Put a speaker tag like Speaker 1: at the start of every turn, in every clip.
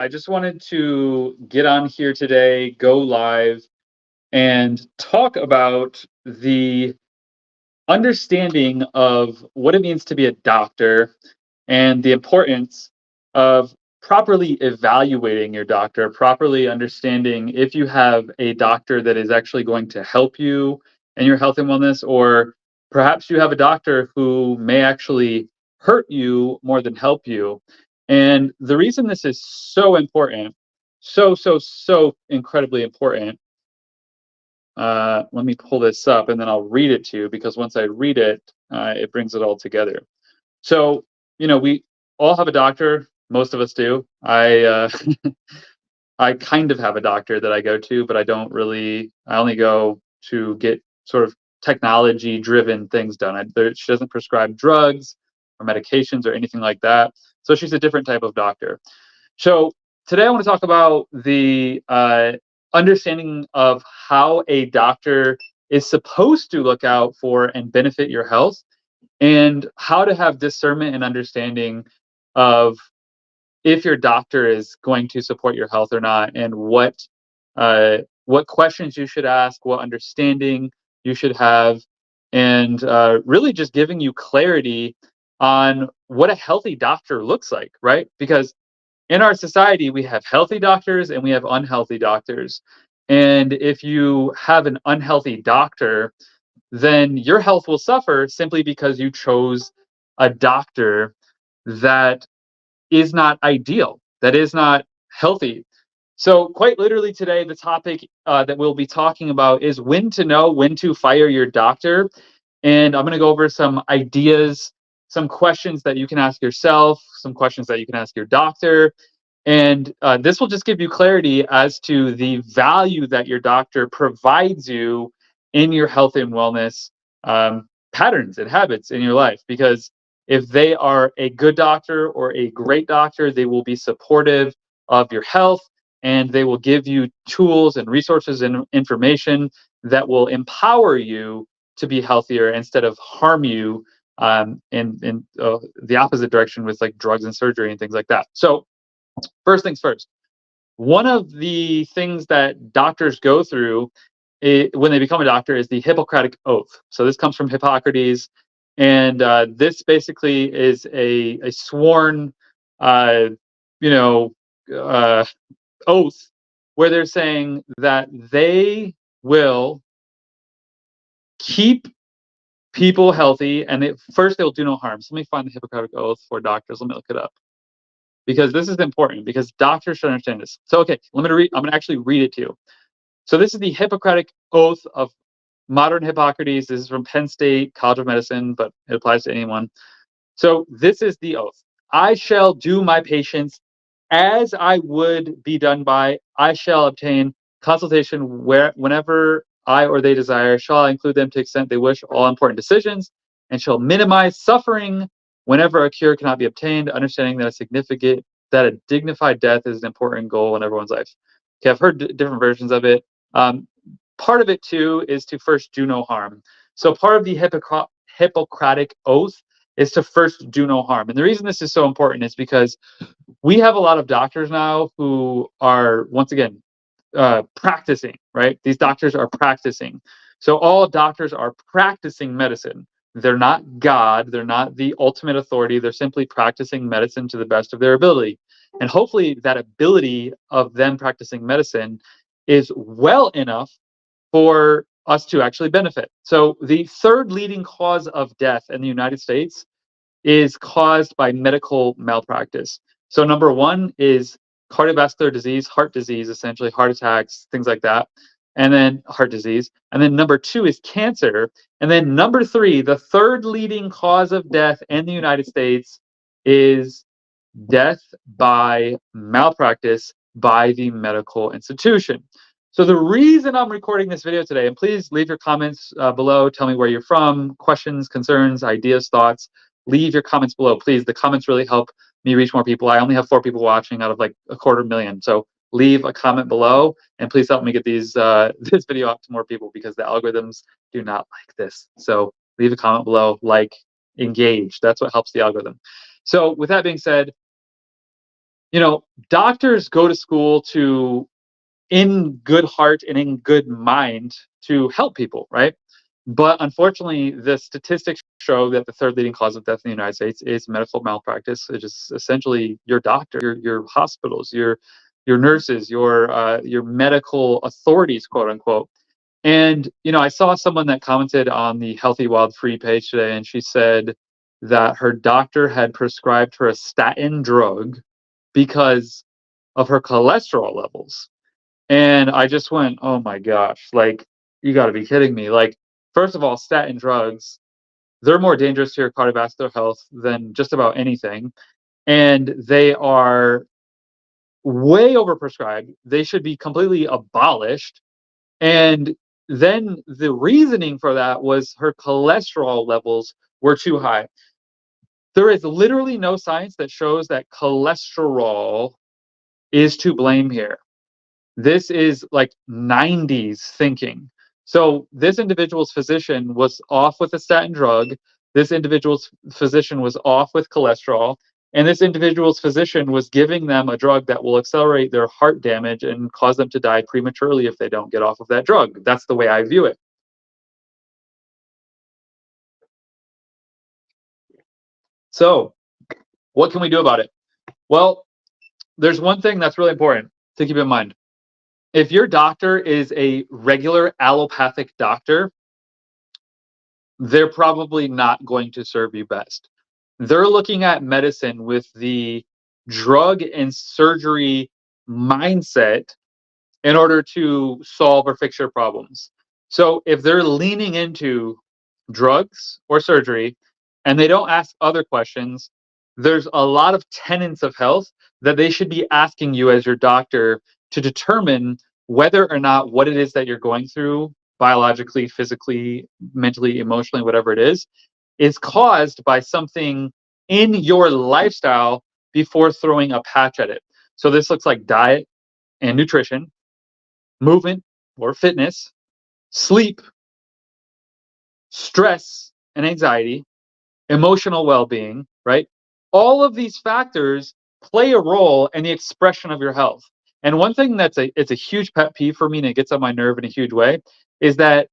Speaker 1: I just wanted to get on here today, go live, and talk about the understanding of what it means to be a doctor and the importance of properly evaluating your doctor, properly understanding if you have a doctor that is actually going to help you in your health and wellness, or perhaps you have a doctor who may actually hurt you more than help you. And the reason this is so important, so incredibly important, let me pull this up and then I'll read it to you because once I read it, it brings it all together. So, we all have a doctor. Most of us do. I kind of have a doctor that I go to, but I don't really. I only go to get sort of technology-driven things done. She doesn't prescribe drugs or medications or anything like that. So she's a different type of doctor. So today I want to talk about the understanding of how a doctor is supposed to look out for and benefit your health, and how to have discernment and understanding of if your doctor is going to support your health or not, and what questions you should ask, what understanding you should have, and really just giving you clarity on what a healthy doctor looks like, right? Because in our society, we have healthy doctors and we have unhealthy doctors. And if you have an unhealthy doctor, then your health will suffer simply because you chose a doctor that is not ideal, that is not healthy. So, quite literally, today, the topic that we'll be talking about is when to know when to fire your doctor. And I'm going to go over some ideas, some questions that you can ask yourself, some questions that you can ask your doctor. And this will just give you clarity as to the value that your doctor provides you in your health and wellness patterns and habits in your life. Because if they are a good doctor or a great doctor, they will be supportive of your health, and they will give you tools and resources and information that will empower you to be healthier instead of harm you in the opposite direction with like drugs and surgery and things like that. So first things first, one of the things that doctors go through when they become a doctor is the Hippocratic Oath. So this comes from Hippocrates, and this basically is a sworn, uh, you know, uh, oath where they're saying that they will keep people healthy, and first they'll do no harm. So let me find the Hippocratic Oath for doctors. Let me look it up because this is important because doctors should understand this. So okay, I'm gonna actually read it to you. So this is the Hippocratic Oath of modern Hippocrates. This is from Penn State College of Medicine, but it applies to anyone. So this is the oath. I shall do my patients as I would be done by. I shall obtain consultation whenever I or they desire. Shall I include them to the extent they wish all important decisions, and shall minimize suffering whenever a cure cannot be obtained, understanding that a dignified death is an important goal in everyone's life. Okay, I've heard different versions of it. Um, Part of it too is to first do no harm. So part of the Hippocratic Oath is to first do no harm. And the reason this is so important is because we have a lot of doctors now who are, once again, practicing, right? These doctors are practicing. So all doctors are practicing medicine. They're not God, they're not the ultimate authority. They're simply practicing medicine to the best of their ability. And hopefully, that ability of them practicing medicine is well enough for us to actually benefit. So, the third leading cause of death in the United States is caused by medical malpractice. So number one is cardiovascular disease, heart disease, essentially heart attacks, things like that. And then heart disease. And then number two is cancer. And then number three, the third leading cause of death in the United States is death by malpractice by the medical institution. So the reason I'm recording this video today, and please leave your comments below, tell me where you're from, questions, concerns, ideas, thoughts, leave your comments below, please. The comments really help me reach more people. I only have 4 people watching out of like 250,000. So leave a comment below, and please help me get these this video out to more people because the algorithms do not like this. So leave a comment below, like, engage. That's what helps the algorithm. So with that being said, Doctors go to school to, in good heart and in good mind, to help people, right? But unfortunately, the statistics show that the third leading cause of death in the United States is medical malpractice. It is essentially your doctor, your hospitals, your nurses, your medical authorities, quote unquote. And I saw someone that commented on the Healthy Wild Free page today, and she said that her doctor had prescribed her a statin drug because of her cholesterol levels. And I just went, oh my gosh, like, you got to be kidding me. Like, first of all, statin drugs, they're more dangerous to your cardiovascular health than just about anything. And they are way overprescribed. They should be completely abolished. And then the reasoning for that was her cholesterol levels were too high. There is literally no science that shows that cholesterol is to blame here. This is like 90s thinking. So this individual's physician was off with a statin drug. This individual's physician was off with cholesterol. And this individual's physician was giving them a drug that will accelerate their heart damage and cause them to die prematurely if they don't get off of that drug. That's the way I view it. So, what can we do about it? Well, there's one thing that's really important to keep in mind. If your doctor is a regular allopathic doctor, they're probably not going to serve you best. They're looking at medicine with the drug and surgery mindset in order to solve or fix your problems. So if they're leaning into drugs or surgery and they don't ask other questions, there's a lot of tenets of health that they should be asking you as your doctor to determine whether or not what it is that you're going through, biologically, physically, mentally, emotionally, whatever it is caused by something in your lifestyle before throwing a patch at it. So this looks like diet and nutrition, movement or fitness, sleep, stress and anxiety, emotional well-being, right? All of these factors play a role in the expression of your health. And one thing it's a huge pet peeve for me, and it gets on my nerve in a huge way, is that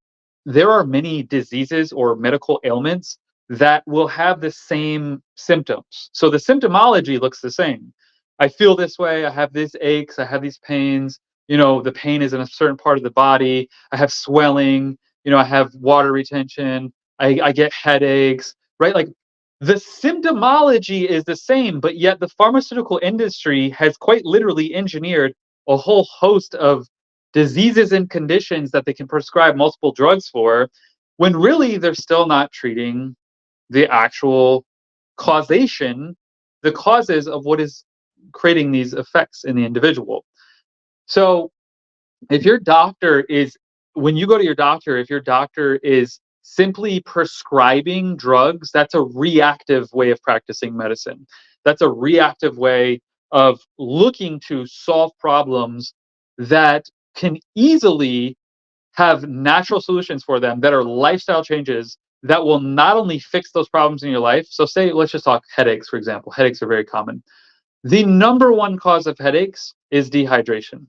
Speaker 1: there are many diseases or medical ailments that will have the same symptoms. So the symptomology looks the same. I feel this way, I have these aches, I have these pains, the pain is in a certain part of the body, I have swelling, I have water retention, I get headaches, right? Like, the symptomology is the same, but yet the pharmaceutical industry has quite literally engineered a whole host of diseases and conditions that they can prescribe multiple drugs for, when really they're still not treating the actual causation, the causes of what is creating these effects in the individual. So if your doctor is, when you go to your doctor, if your doctor is simply prescribing drugs, that's a reactive way of practicing medicine. That's a reactive way of looking to solve problems that can easily have natural solutions for them, that are lifestyle changes that will not only fix those problems in your life. So say, let's just talk headaches, for example. Headaches are very common. The number one cause of headaches is dehydration.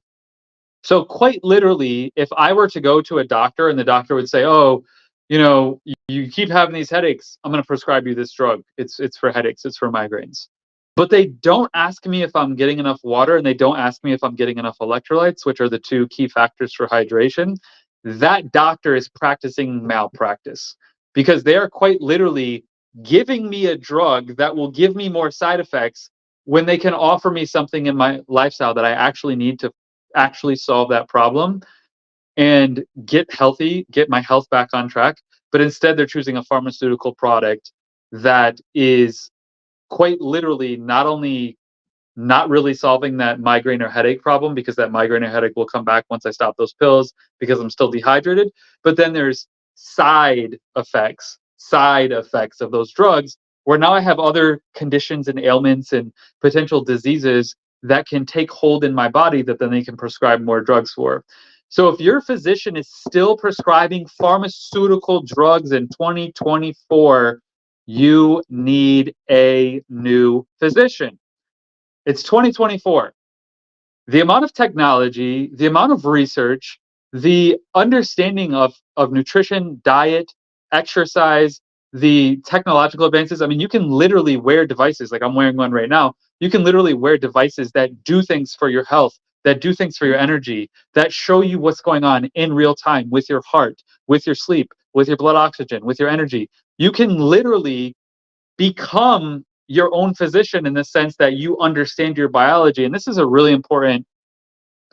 Speaker 1: So quite literally, if I were to go to a doctor and the doctor would say, "Oh, you keep having these headaches, I'm going to prescribe you this drug. It's for headaches, it's for migraines." But they don't ask me if I'm getting enough water, and they don't ask me if I'm getting enough electrolytes, which are the two key factors for hydration. That doctor is practicing malpractice, because they are quite literally giving me a drug that will give me more side effects when they can offer me something in my lifestyle that I actually need to actually solve that problem and get healthy, get my health back on track. But instead, they're choosing a pharmaceutical product that is quite literally not only not really solving that migraine or headache problem, because that migraine or headache will come back once I stop those pills because I'm still dehydrated. But then there's side effects of those drugs, where now I have other conditions and ailments and potential diseases that can take hold in my body that then they can prescribe more drugs for. So if your physician is still prescribing pharmaceutical drugs in 2024, you need a new physician. It's 2024. The amount of technology, the amount of research, the understanding of nutrition, diet, exercise, the technological advances. I mean, you can literally wear devices, like I'm wearing one right now. You can literally wear devices that do things for your health, that do things for your energy, that show you what's going on in real time with your heart, with your sleep, with your blood oxygen, with your energy. You can literally become your own physician in the sense that you understand your biology. And this is a really important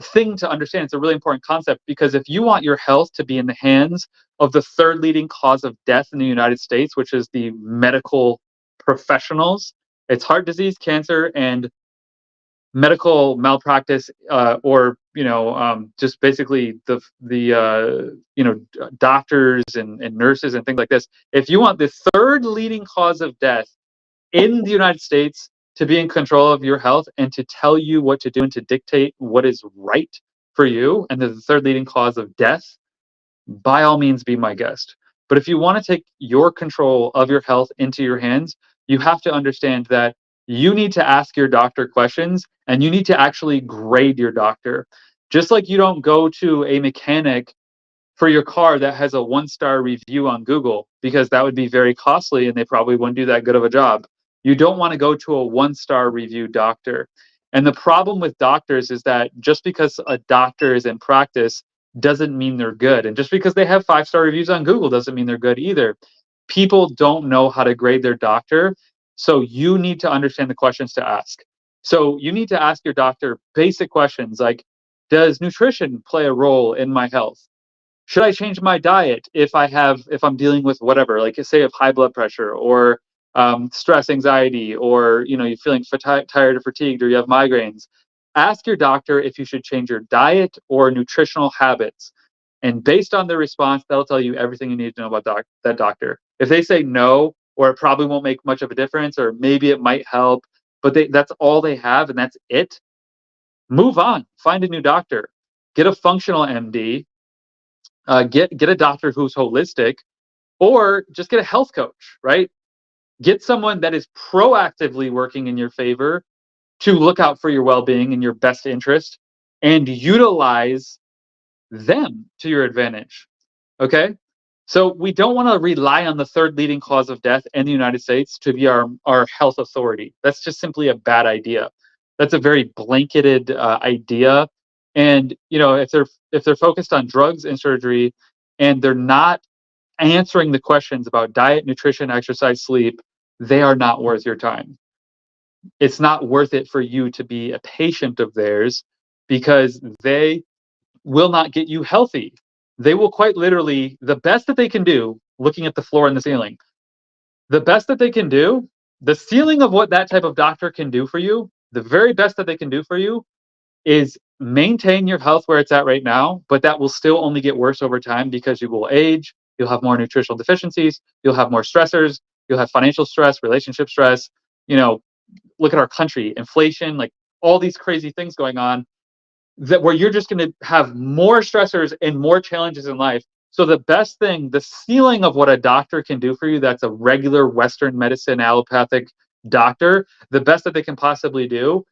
Speaker 1: thing to understand. It's a really important concept, because if you want your health to be in the hands of the third leading cause of death in the United States, which is the medical professionals, it's heart disease, cancer, and medical malpractice, or just basically the doctors and nurses and things like this. If you want the third leading cause of death in the United States to be in control of your health and to tell you what to do and to dictate what is right for you, and the third leading cause of death, by all means be my guest. But if you want to take your control of your health into your hands, you have to understand that you need to ask your doctor questions, and you need to actually grade your doctor. Just like you don't go to a mechanic for your car that has a 1-star review on Google, because that would be very costly and they probably wouldn't do that good of a job. You don't want to go to a 1-star review doctor. And the problem with doctors is that just because a doctor is in practice doesn't mean they're good. And just because they have 5-star reviews on Google doesn't mean they're good either. People don't know how to grade their doctor. So you need to understand the questions to ask. So you need to ask your doctor basic questions like, does nutrition play a role in my health? Should I change my diet if I'm dealing with whatever, like say of high blood pressure or stress, anxiety, or you're feeling tired or fatigued, or you have migraines? Ask your doctor if you should change your diet or nutritional habits, and based on their response, that'll tell you everything you need to know about that doctor. If they say no, or it probably won't make much of a difference, or maybe it might help, but that's all they have and that's it, move on. Find a new doctor. Get a functional MD. Get a doctor who's holistic, or just get a health coach, right? Get someone that is proactively working in your favor to look out for your well-being and your best interest, and utilize them to your advantage. Okay? So we don't want to rely on the third leading cause of death in the United States to be our health authority. That's just simply a bad idea. That's a very blanketed idea. And if they're focused on drugs and surgery, and they're not answering the questions about diet, nutrition, exercise, sleep, they are not worth your time. It's not worth it for you to be a patient of theirs, because they will not get you healthy. They will quite literally, the best that they can do, looking at the floor and the ceiling, the best that they can do, the ceiling of what that type of doctor can do for you, the very best that they can do for you is maintain your health where it's at right now, but that will still only get worse over time, because you will age, you'll have more nutritional deficiencies, you'll have more stressors, you'll have financial stress, relationship stress. Look at our country, inflation, like all these crazy things going on, that where you're just going to have more stressors and more challenges in life. So the best thing, the ceiling of what a doctor can do for you, that's a regular Western medicine allopathic doctor, the best that they can possibly do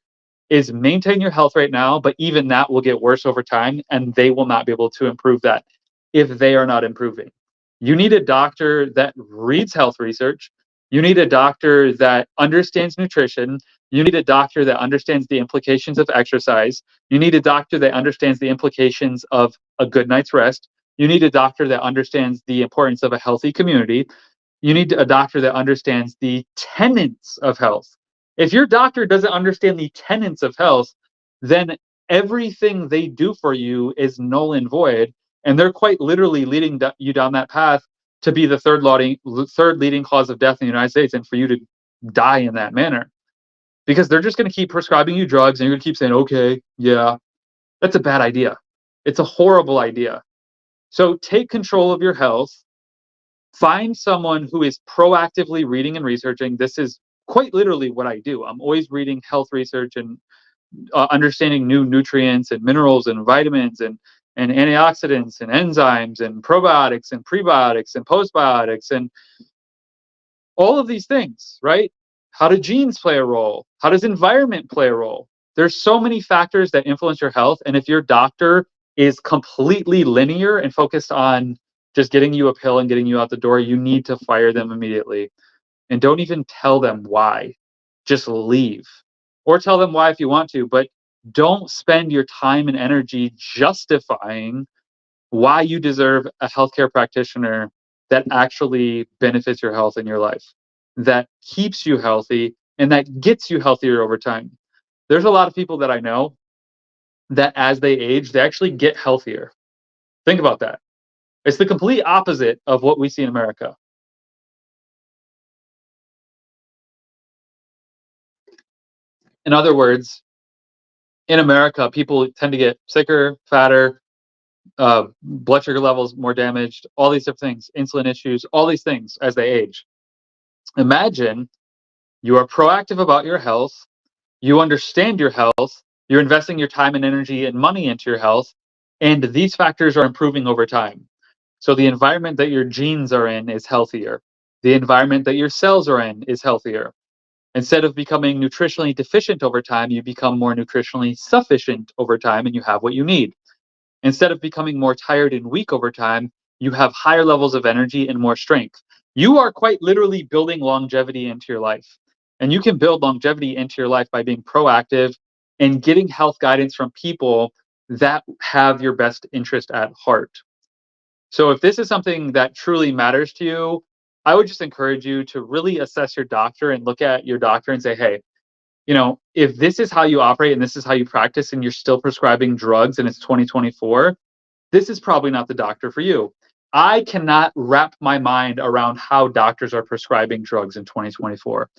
Speaker 1: is maintain your health right now, but even that will get worse over time, and they will not be able to improve that if they are not improving. You need a doctor that reads health research. You need a doctor that understands nutrition. You need a doctor that understands the implications of exercise. You need a doctor that understands the implications of a good night's rest. You need a doctor that understands the importance of a healthy community. You need a doctor that understands the tenets of health. If your doctor doesn't understand the tenets of health, then everything they do for you is null and void, and they're quite literally leading you down that path to be the third leading cause of death in the United States, and for you to die in that manner. Because they're just going to keep prescribing you drugs, and you're going to keep saying, okay, yeah. That's a bad idea. It's a horrible idea. So take control of your health. Find someone who is proactively reading and researching. This is quite literally what I do. I'm always reading health research and understanding new nutrients and minerals and vitamins and antioxidants and enzymes and probiotics and prebiotics and postbiotics and all of these things, right? How do genes play a role? How does environment play a role? There's so many factors that influence your health. And if your doctor is completely linear and focused on just getting you a pill and getting you out the door, you need to fire them immediately. And don't even tell them why. Just leave. Or tell them why if you want to, but don't spend your time and energy justifying why you deserve a healthcare practitioner that actually benefits your health in your life, that keeps you healthy, and that gets you healthier over time. There's a lot of people that I know that as they age, they actually get healthier. Think about that. It's the complete opposite of what we see in America. In other words, in America, people tend to get sicker, fatter, blood sugar levels more damaged, all these different things, insulin issues, all these things as they age. Imagine you are proactive about your health, you understand your health, you're investing your time and energy and money into your health, and these factors are improving over time. So the environment that your genes are in is healthier. The environment that your cells are in is healthier. Instead of becoming nutritionally deficient over time, you become more nutritionally sufficient over time and you have what you need. Instead of becoming more tired and weak over time, you have higher levels of energy and more strength. You are quite literally building longevity into your life. And you can build longevity into your life by being proactive and getting health guidance from people that have your best interest at heart. So if this is something that truly matters to you, I would just encourage you to really assess your doctor and look at your doctor and say, hey, if this is how you operate and this is how you practice and you're still prescribing drugs and it's 2024, this is probably not the doctor for you. I cannot wrap my mind around how doctors are prescribing drugs in 2024.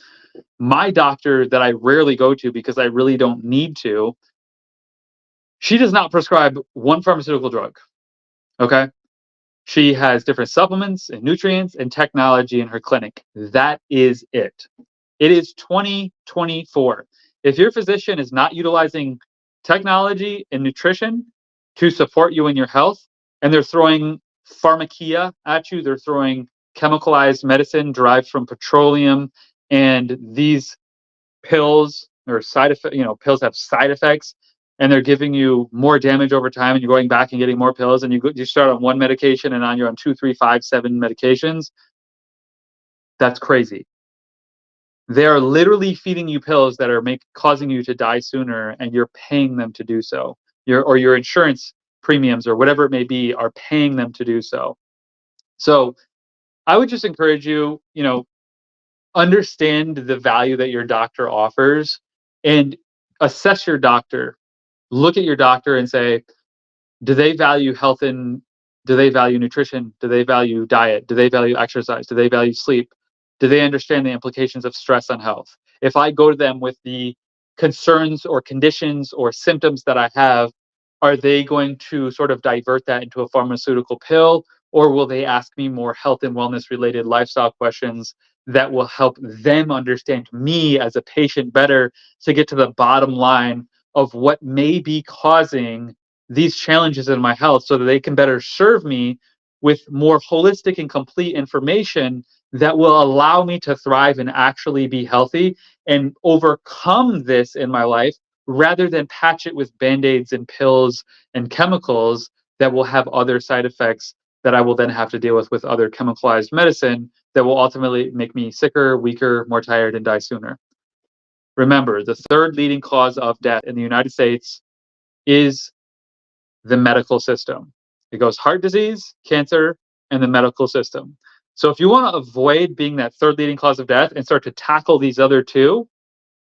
Speaker 1: My doctor that I rarely go to because I really don't need to, she does not prescribe one pharmaceutical drug. Okay. She has different supplements and nutrients and technology in her clinic. That is it. It is 2024. If your physician is not utilizing technology and nutrition to support you in your health, and they're throwing pharmacia at you, they're throwing chemicalized medicine derived from petroleum, and these pills or side effect, pills have side effects, and they're giving you more damage over time, and you're going back and getting more pills, and you start on one medication, and on you're on 2, 3, 5, 7 medications. That's crazy. They are literally feeding you pills that are causing you to die sooner, and you're paying them to do so. Your insurance premiums or whatever it may be are paying them to do so. So I would just encourage you, understand the value that your doctor offers and assess your doctor. Look at your doctor and say, do they value health and do they value nutrition? Do they value diet? Do they value exercise? Do they value sleep? Do they understand the implications of stress on health? If I go to them with the concerns or conditions or symptoms that I have, are they going to sort of divert that into a pharmaceutical pill? Or will they ask me more health and wellness related lifestyle questions that will help them understand me as a patient better to get to the bottom line of what may be causing these challenges in my health so that they can better serve me with more holistic and complete information that will allow me to thrive and actually be healthy and overcome this in my life rather than patch it with band-aids and pills and chemicals that will have other side effects that I will then have to deal with other chemicalized medicine that will ultimately make me sicker, weaker, more tired, and die sooner. Remember, the third leading cause of death in the United States is the medical system. It goes heart disease, cancer, and the medical system. So if you want to avoid being that third leading cause of death and start to tackle these other two,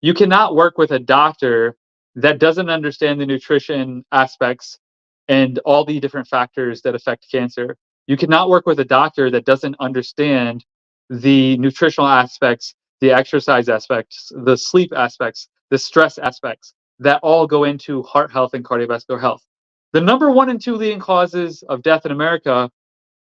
Speaker 1: you cannot work with a doctor that doesn't understand the nutrition aspects and all the different factors that affect cancer. You cannot work with a doctor that doesn't understand the nutritional aspects, the exercise aspects, the sleep aspects, the stress aspects that all go into heart health and cardiovascular health. The number 1 and 2 leading causes of death in America,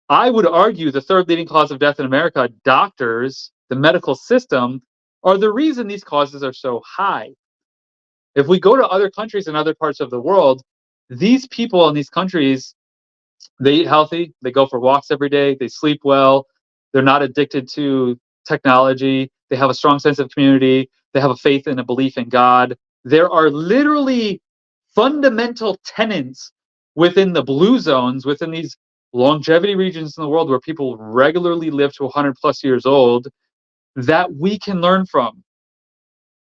Speaker 1: I would argue the third leading cause of death in America, doctors, the medical system, are the reason these causes are so high. If we go to other countries and other parts of the world, these people in these countries, they eat healthy, they go for walks every day, they sleep well, they're not addicted to technology, They have a strong sense of community. They have a faith and a belief in God. There are literally fundamental tenets within the blue zones, within these longevity regions in the world where people regularly live to 100 plus years old, that we can learn from.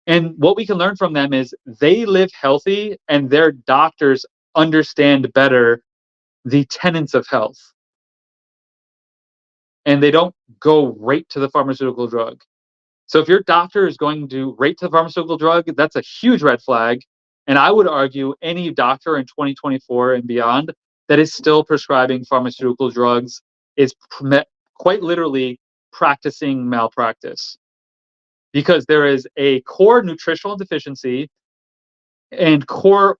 Speaker 1: And what we can learn from them is they live healthy and their doctors understand better the tenets of health. And they don't go right to the pharmaceutical drug. So if your doctor is going to right to the pharmaceutical drug, that's a huge red flag. And I would argue any doctor in 2024 and beyond that is still prescribing pharmaceutical drugs is quite literally practicing malpractice, because there is a core nutritional deficiency and core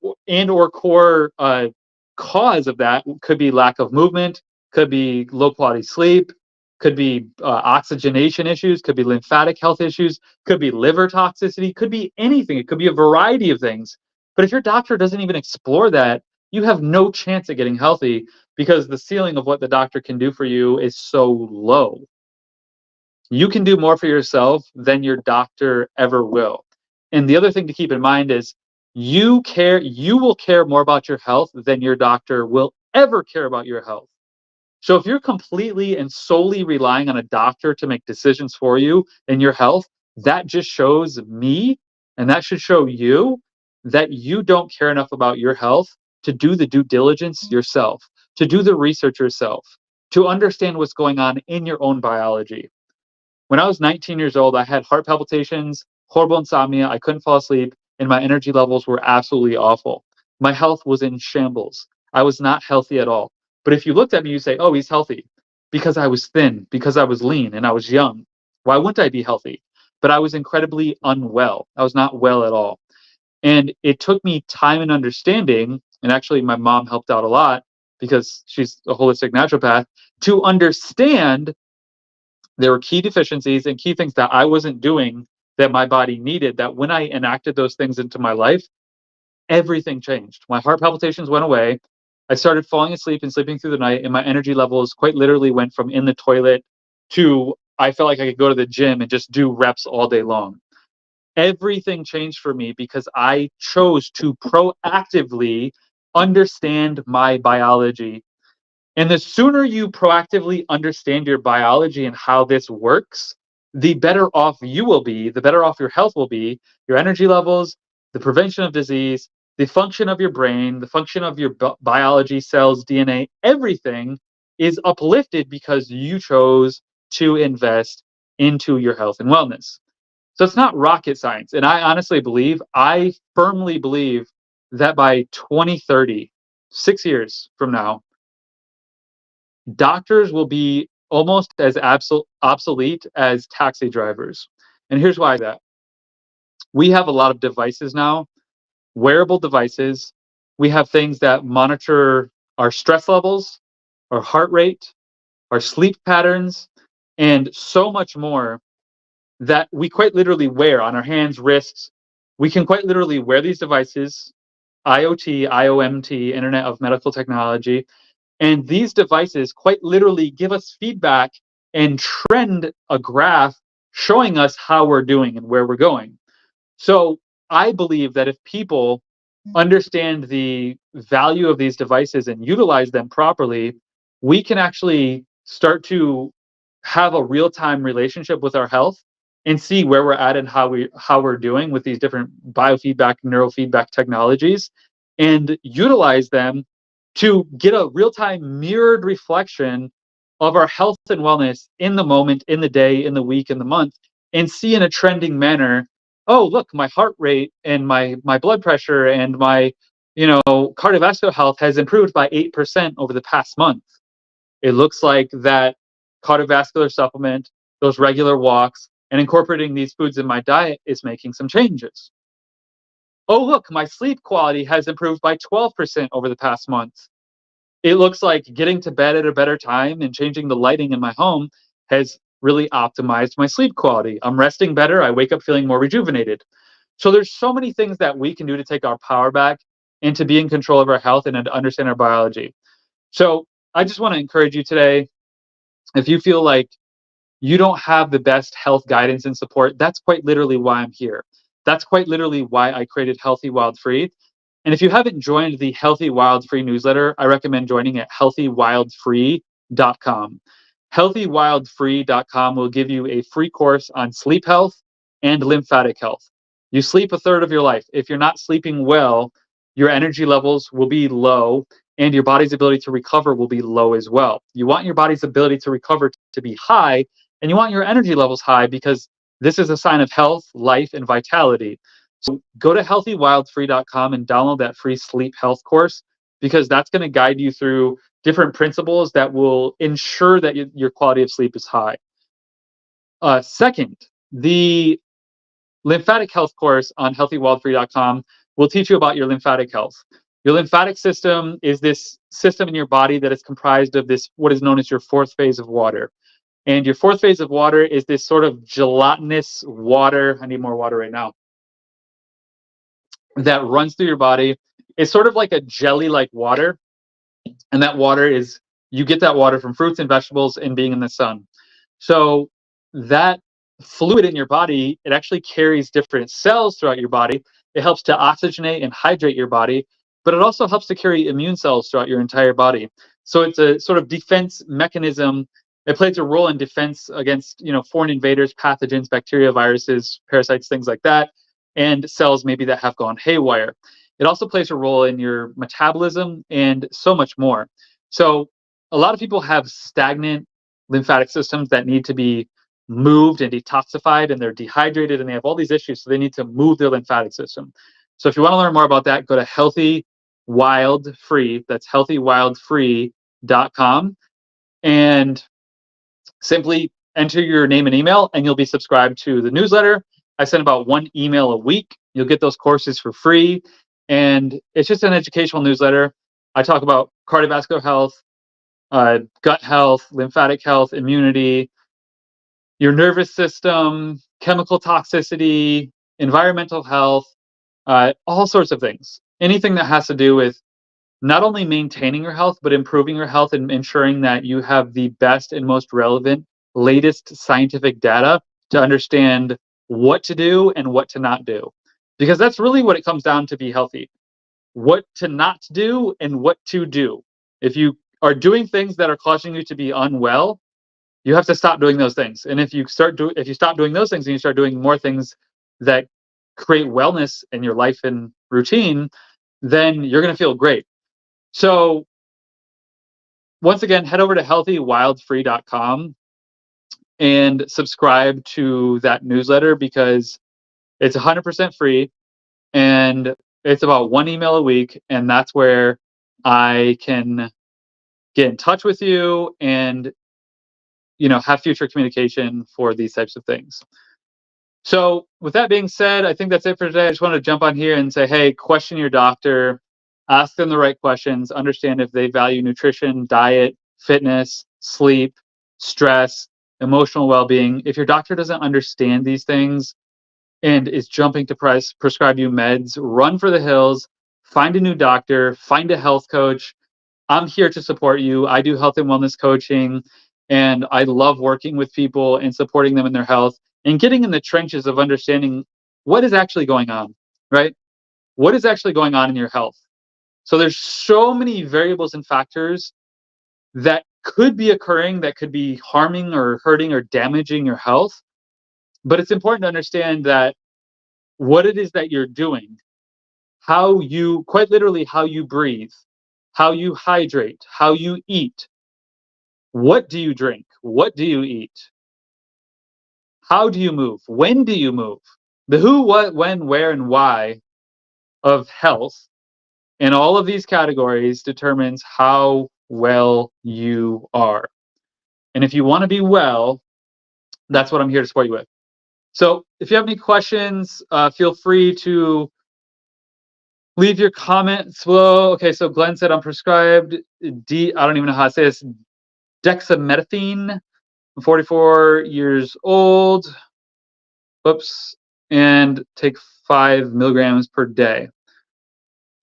Speaker 1: cause of that could be lack of movement, could be low quality sleep, could be oxygenation issues, could be lymphatic health issues, could be liver toxicity, could be anything. It could be a variety of things. But if your doctor doesn't even explore that, you have no chance at getting healthy, because the ceiling of what the doctor can do for you is so low. You can do more for yourself than your doctor ever will. And the other thing to keep in mind is you will care more about your health than your doctor will ever care about your health. So if you're completely and solely relying on a doctor to make decisions for you in your health, that just shows me, and that should show you, that you don't care enough about your health to do the due diligence yourself, to do the research yourself, to understand what's going on in your own biology. When I was 19 years old, I had heart palpitations, horrible insomnia, I couldn't fall asleep, and my energy levels were absolutely awful. My health was in shambles. I was not healthy at all. But if you looked at me, you say, oh, he's healthy. Because I was thin, because I was lean, and I was young. Why wouldn't I be healthy? But I was incredibly unwell. I was not well at all. And it took me time and understanding, and actually my mom helped out a lot because she's a holistic naturopath, to understand there were key deficiencies and key things that I wasn't doing that my body needed, that when I enacted those things into my life, everything changed. My heart palpitations went away. I started falling asleep and sleeping through the night, and my energy levels quite literally went from in the toilet to I felt like I could go to the gym and just do reps all day long. Everything changed for me because I chose to proactively understand my biology. And the sooner you proactively understand your biology and how this works, the better off you will be, the better off your health will be, your energy levels, the prevention of disease, the function of your brain, the function of your biology, cells, DNA, everything is uplifted because you chose to invest into your health and wellness. So it's not rocket science. And I firmly believe that by 2030, 6 years from now, doctors will be almost as obsolete as taxi drivers. And here's why that. We have a lot of devices now, wearable devices. We have things that monitor our stress levels, our heart rate, our sleep patterns, and so much more that we quite literally wear on our hands, wrists. We can quite literally wear these devices, IoT, IOMT, Internet of Medical Technology, and these devices quite literally give us feedback and trend a graph showing us how we're doing and where we're going. So I believe that if people understand the value of these devices and utilize them properly, we can actually start to have a real-time relationship with our health and see where we're at and how we're doing with these different biofeedback, neurofeedback technologies, and utilize them to get a real-time mirrored reflection of our health and wellness in the moment, in the day, in the week, in the month, and see in a trending manner, oh, look, my heart rate and my blood pressure and my cardiovascular health has improved by 8% over the past month. It looks like that cardiovascular supplement, those regular walks, and incorporating these foods in my diet is making some changes. Oh, look, my sleep quality has improved by 12% over the past month. It looks like getting to bed at a better time and changing the lighting in my home has really optimized my sleep quality. I'm resting better. I wake up feeling more rejuvenated. So there's so many things that we can do to take our power back and to be in control of our health and to understand our biology. So I just want to encourage you today, if you feel like you don't have the best health guidance and support, that's quite literally why I'm here. That's quite literally why I created Healthy Wild Free. And if you haven't joined the Healthy Wild Free newsletter, I recommend joining at healthywildfree.com. Healthywildfree.com will give you a free course on sleep health and lymphatic health. You sleep a third of your life. If you're not sleeping well, your energy levels will be low and your body's ability to recover will be low as well. You want your body's ability to recover to be high, and you want your energy levels high because this is a sign of health, life, and vitality. So go to healthywildfree.com and download that free sleep health course because that's going to guide you through different principles that will ensure that your quality of sleep is high. Second, the lymphatic health course on healthywildfree.com will teach you about your lymphatic health. Your lymphatic system is this system in your body that is comprised of this, what is known as your fourth phase of water. And your fourth phase of water is this sort of gelatinous water. I need more water right now. That runs through your body. It's sort of like a jelly-like water. And that water is, you get that water from fruits and vegetables and being in the sun. So that fluid in your body, it actually carries different cells throughout your body. It helps to oxygenate and hydrate your body, but it also helps to carry immune cells throughout your entire body. So it's a sort of defense mechanism. It plays a role in defense against, foreign invaders, pathogens, bacteria, viruses, parasites, things like that, and cells maybe that have gone haywire. It also plays a role in your metabolism and so much more. So a lot of people have stagnant lymphatic systems that need to be moved and detoxified, and they're dehydrated and they have all these issues, so they need to move their lymphatic system. So if you want to learn more about that, go to Healthy Wild Free. That's healthywildfree.com, and simply enter your name and email, and you'll be subscribed to the newsletter. I send about one email a week. You'll get those courses for free, and it's just an educational newsletter. I talk about cardiovascular health, gut health, lymphatic health, immunity, your nervous system, chemical toxicity, environmental health, all sorts of things. Anything that has to do with not only maintaining your health, but improving your health and ensuring that you have the best and most relevant, latest scientific data to understand what to do and what to not do. Because that's really what it comes down to be healthy. What to not do and what to do. If you are doing things that are causing you to be unwell, you have to stop doing those things. And if you stop doing those things and you start doing more things that create wellness in your life and routine, then you're going to feel great. So once again, head over to healthywildfree.com and subscribe to that newsletter because it's 100% free and it's about one email a week. And that's where I can get in touch with you and have future communication for these types of things. So with that being said, I think that's it for today. I just want to jump on here and say, hey, question your doctor, ask them the right questions, understand if they value nutrition, diet, fitness, sleep, stress, emotional well-being. If your doctor doesn't understand these things and is jumping to prescribe you meds, run for the hills, find a new doctor, find a health coach. I'm here to support you. I do health and wellness coaching, and I love working with people and supporting them in their health and getting in the trenches of understanding what is actually going on, right? What is actually going on in your health? So there's so many variables and factors that could be occurring that could be harming or hurting or damaging your health. But it's important to understand that what it is that you're doing, quite literally, how you breathe, how you hydrate, how you eat, what do you drink, what do you eat, how do you move, when do you move, the who, what, when, where, and why of health in all of these categories determines how well you are. And if you want to be well, that's what I'm here to support you with. So if you have any questions, feel free to leave your comments below. Okay, so Glenn said I'm prescribed I don't even know how to say this, dexamethasone. I'm 44 years old. Whoops. And take 5 milligrams per day.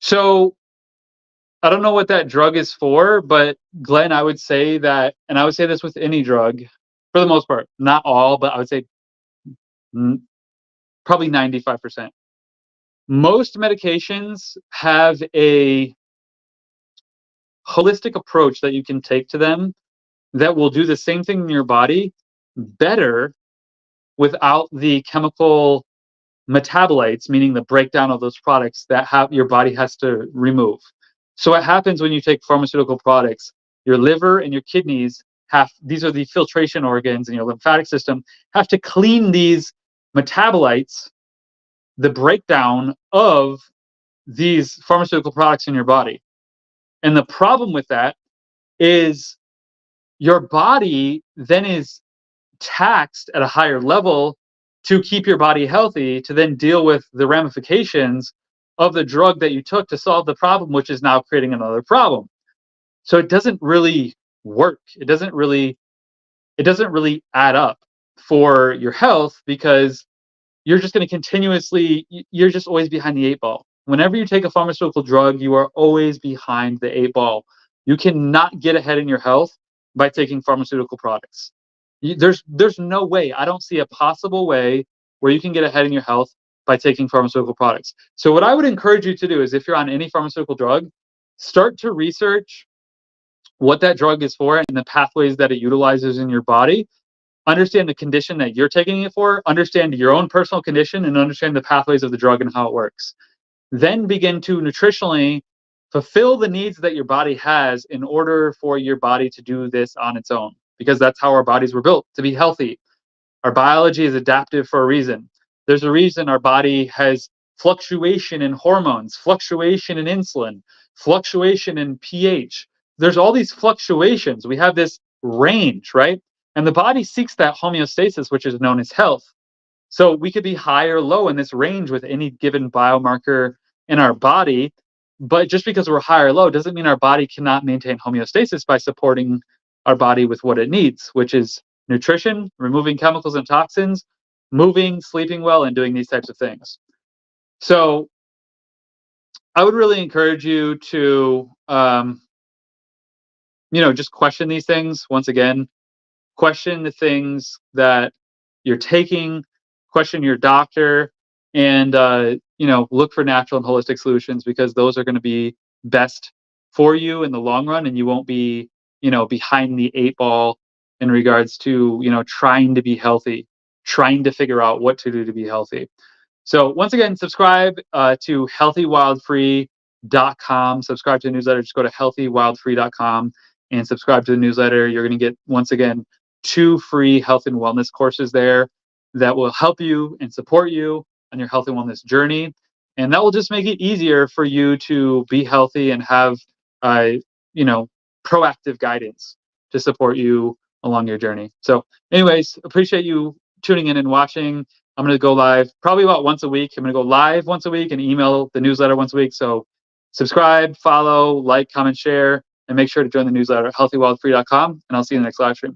Speaker 1: So I don't know what that drug is for, but Glenn, I would say that, and I would say this with any drug, for the most part. Not all, but I would say probably 95%. Most medications have a holistic approach that you can take to them that will do the same thing in your body better without the chemical metabolites, meaning the breakdown of those products that your body has to remove. So what happens when you take pharmaceutical products? Your liver and your kidneys these are the filtration organs, and your lymphatic system have to clean these metabolites, the breakdown of these pharmaceutical products in your body. And the problem with that is your body then is taxed at a higher level to keep your body healthy, to then deal with the ramifications of the drug that you took to solve the problem, which is now creating another problem. So it doesn't really work. It doesn't really add up for your health, because you're just going to you're just always behind the 8 ball. Whenever you take a pharmaceutical drug, you are always behind the 8 ball. You cannot get ahead in your health by taking pharmaceutical products. There's no way. I don't see a possible way where you can get ahead in your health by taking pharmaceutical products. So what I would encourage you to do is, if you're on any pharmaceutical drug, start to research what that drug is for and the pathways that it utilizes in your body. Understand the condition that you're taking it for, understand your own personal condition, and understand the pathways of the drug and how it works. Then begin to nutritionally fulfill the needs that your body has in order for your body to do this on its own, because that's how our bodies were built, to be healthy. Our biology is adaptive for a reason. There's a reason our body has fluctuation in hormones, fluctuation in insulin, fluctuation in pH. There's all these fluctuations. We have this range, right? And the body seeks that homeostasis, which is known as health. So we could be high or low in this range with any given biomarker in our body. But just because we're high or low doesn't mean our body cannot maintain homeostasis by supporting our body with what it needs, which is nutrition, removing chemicals and toxins, moving, sleeping well, and doing these types of things. So I would really encourage you to, just question these things. Once again, question the things that you're taking, question your doctor, and look for natural and holistic solutions, because those are going to be best for you in the long run, and you won't be behind the 8 ball in regards to trying to be healthy, trying to figure out what to do to be healthy. So once again, subscribe to healthywildfree.com. Subscribe to the newsletter. Just go to healthywildfree.com and subscribe to the newsletter. You're going to get, once again, 2 free health and wellness courses there that will help you and support you on your health and wellness journey. And that will just make it easier for you to be healthy and have, proactive guidance to support you along your journey. So anyways, appreciate you tuning in and watching. I'm going to go live probably about once a week. I'm going to go live once a week and email the newsletter once a week. So subscribe, follow, like, comment, share, and make sure to join the newsletter at healthywildfree.com. And I'll see you in the next live stream.